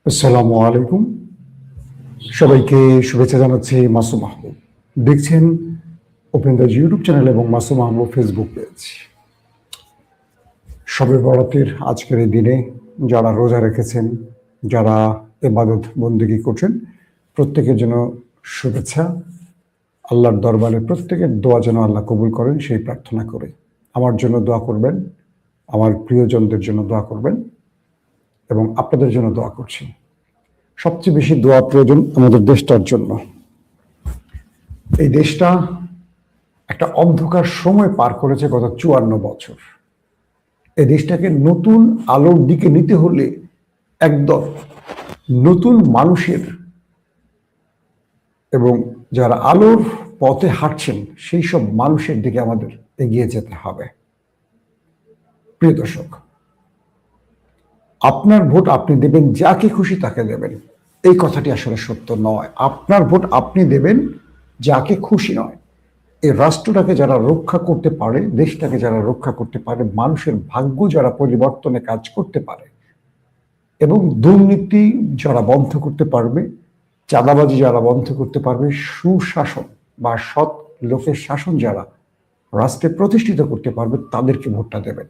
আসসালামু আলাইকুম। সবাইকে শুভেচ্ছা জানাচ্ছি মাসুম মাহমুদ। দেখছেন ওপেন দ্য ইউটিউব চ্যানেল এবং মাসুম মাহমুদ ফেসবুক পেজ। শবে বরাতের আজকের এই দিনে যারা রোজা রেখেছেন, যারা ইবাদত বন্দেগী করছেন, প্রত্যেকের জন্য শুভেচ্ছা। আল্লাহর দরবারে প্রত্যেকের দোয়া যেন আল্লাহ কবুল করেন সেই প্রার্থনা করে আমার জন্য দোয়া করবেন, আমার প্রিয়জনদের জন্য দোয়া করবেন এবং আপনাদের জন্য দোয়া করছি। সবচেয়ে বেশি দোয়া প্রয়োজন আমাদের দেশটার জন্য। এই দেশটা একটা অন্ধকার সময় পার করেছে গত ৫৪ বছর। এই দেশটাকে নতুন আলোর দিকে নিতে হলে একদম নতুন মানুষের এবং যারা আলোর পথে হাঁটছেন সেই সব মানুষের দিকে আমাদের এগিয়ে যেতে হবে। প্রিয় দর্শক, আপনার ভোট আপনি দেবেন, যাকে খুশি তাকে দেবেন, এই কথাটি আসলে সত্য নয়। আপনার ভোট আপনি দেবেন যাকে খুশি নয়। এই রাষ্ট্রটাকে যারা রক্ষা করতে পারে, দেশটাকে যারা রক্ষা করতে পারে, মানুষের ভাগ্য যারা পরিবর্তনে কাজ করতে পারে এবং দুর্নীতি যারা বন্ধ করতে পারবে, চাঁদাবাজি যারা বন্ধ করতে পারবে, সুশাসন বা সৎ লোকের শাসন যারা রাষ্ট্রে প্রতিষ্ঠিত করতে পারবে, তাদেরকে ভোটটা দেবেন।